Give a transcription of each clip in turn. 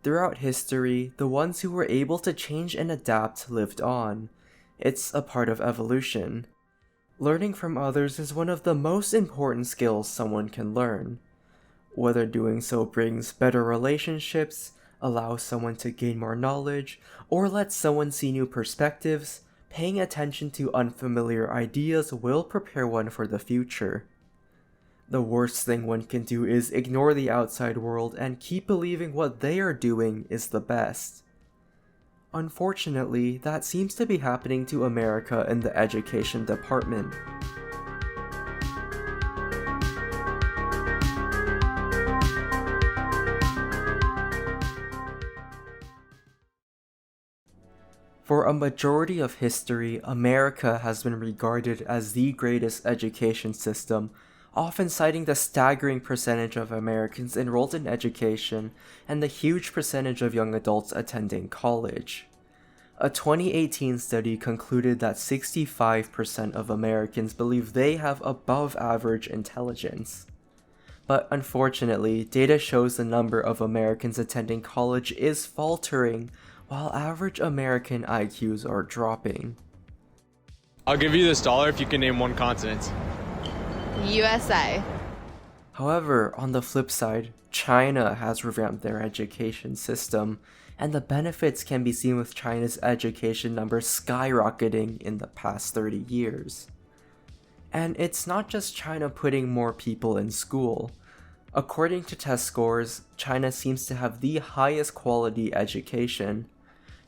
Throughout history, the ones who were able to change and adapt lived on. It's a part of evolution. Learning from others is one of the most important skills someone can learn. Whether doing so brings better relationships, allows someone to gain more knowledge, or lets someone see new perspectives, paying attention to unfamiliar ideas will prepare one for the future. The worst thing one can do is ignore the outside world and keep believing what they are doing is the best. Unfortunately, that seems to be happening to America in the education department. For a majority of history, America has been regarded as the greatest education system, often citing the staggering percentage of Americans enrolled in education and the huge percentage of young adults attending college. A 2018 study concluded that 65% of Americans believe they have above average intelligence. But unfortunately, data shows the number of Americans attending college is faltering, while average American IQs are dropping. I'll give you this dollar if you can name one continent. USA. However, on the flip side, China has revamped their education system, and the benefits can be seen with China's education numbers skyrocketing in the past 30 years. And it's not just China putting more people in school. According to test scores, China seems to have the highest quality education.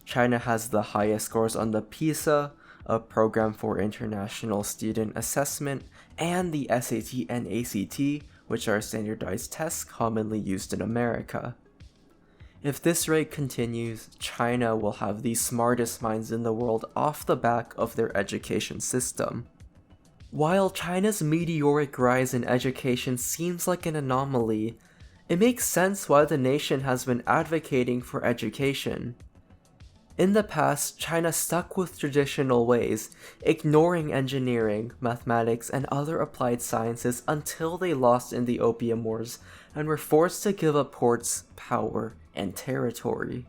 China has the highest scores on the PISA, a program for international student assessment, and the SAT and ACT, which are standardized tests commonly used in America. If this rate continues, China will have the smartest minds in the world off the back of their education system. While China's meteoric rise in education seems like an anomaly, it makes sense why the nation has been advocating for education. In the past, China stuck with traditional ways, ignoring engineering, mathematics, and other applied sciences until they lost in the Opium Wars and were forced to give up ports, power, and territory.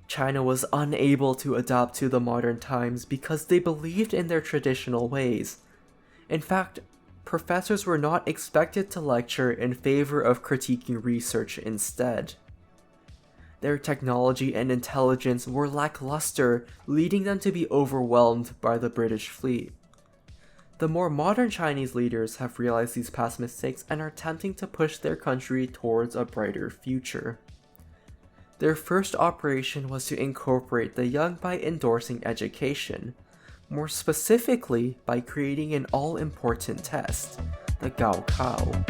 China was unable to adapt to the modern times because they believed in their traditional ways. In fact, professors were not expected to lecture in favor of critiquing research instead. Their technology and intelligence were lackluster, leading them to be overwhelmed by the British fleet. The more modern Chinese leaders have realized these past mistakes and are attempting to push their country towards a brighter future. Their first operation was to incorporate the young by endorsing education, more specifically by creating an all-important test, the Gaokao.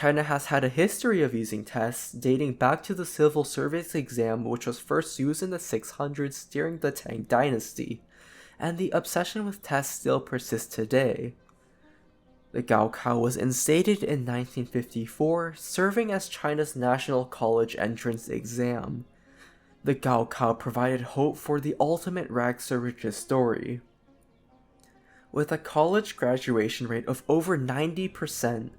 China has had a history of using tests dating back to the civil service exam, which was first used in the 600s during the Tang Dynasty, and the obsession with tests still persists today. The Gaokao was instated in 1954, serving as China's national college entrance exam. The Gaokao provided hope for the ultimate rags to riches story. With a college graduation rate of over 90%,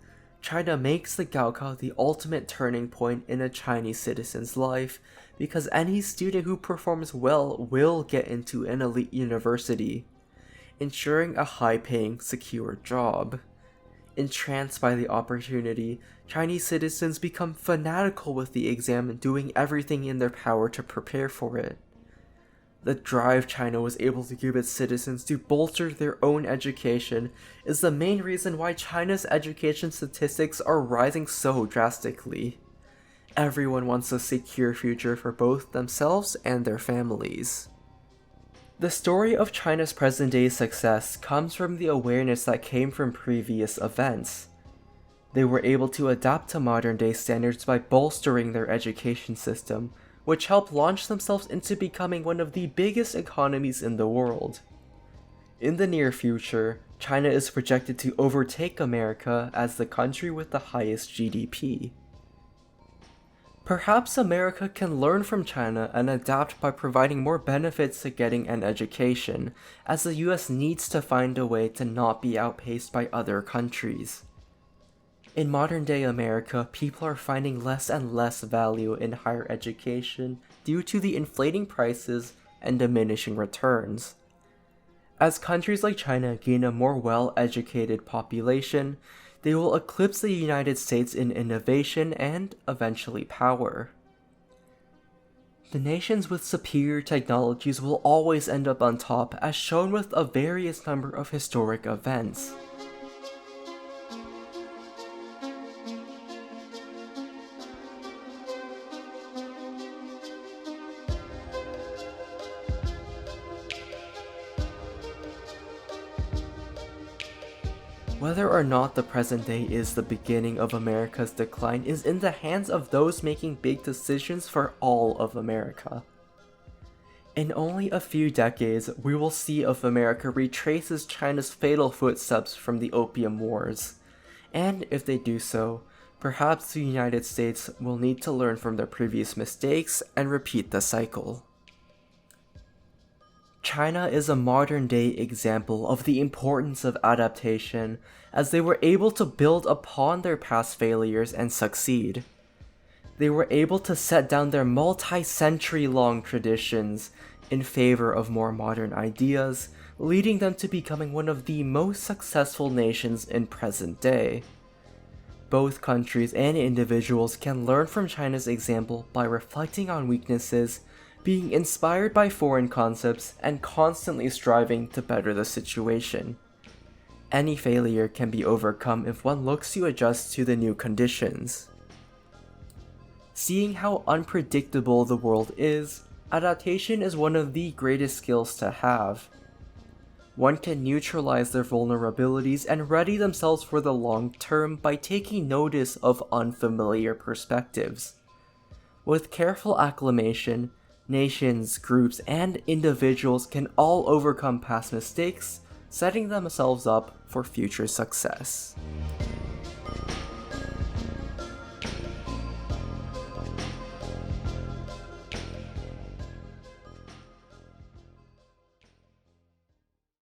China makes the Gaokao the ultimate turning point in a Chinese citizen's life because any student who performs well will get into an elite university, ensuring a high-paying, secure job. Entranced by the opportunity, Chinese citizens become fanatical with the exam and doing everything in their power to prepare for it. The drive China was able to give its citizens to bolster their own education is the main reason why China's education statistics are rising so drastically. Everyone wants a secure future for both themselves and their families. The story of China's present-day success comes from the awareness that came from previous events. They were able to adapt to modern-day standards by bolstering their education system, which helped launch themselves into becoming one of the biggest economies in the world. In the near future, China is projected to overtake America as the country with the highest GDP. Perhaps America can learn from China and adapt by providing more benefits to getting an education, as the US needs to find a way to not be outpaced by other countries. In modern day America, people are finding less and less value in higher education due to the inflating prices and diminishing returns. As countries like China gain a more well-educated population, they will eclipse the United States in innovation and, eventually, power. The nations with superior technologies will always end up on top, as shown with a various number of historic events. Whether or not the present day is the beginning of America's decline is in the hands of those making big decisions for all of America. In only a few decades, we will see if America retraces China's fatal footsteps from the Opium Wars, and if they do so, perhaps the United States will need to learn from their previous mistakes and repeat the cycle. China is a modern-day example of the importance of adaptation, as they were able to build upon their past failures and succeed. They were able to set down their multi-century-long traditions in favor of more modern ideas, leading them to becoming one of the most successful nations in present day. Both countries and individuals can learn from China's example by reflecting on weaknesses, being inspired by foreign concepts, and constantly striving to better the situation. Any failure can be overcome if one looks to adjust to the new conditions. Seeing how unpredictable the world is, adaptation is one of the greatest skills to have. One can neutralize their vulnerabilities and ready themselves for the long term by taking notice of unfamiliar perspectives. With careful acclimation, nations, groups, and individuals can all overcome past mistakes, setting themselves up for future success.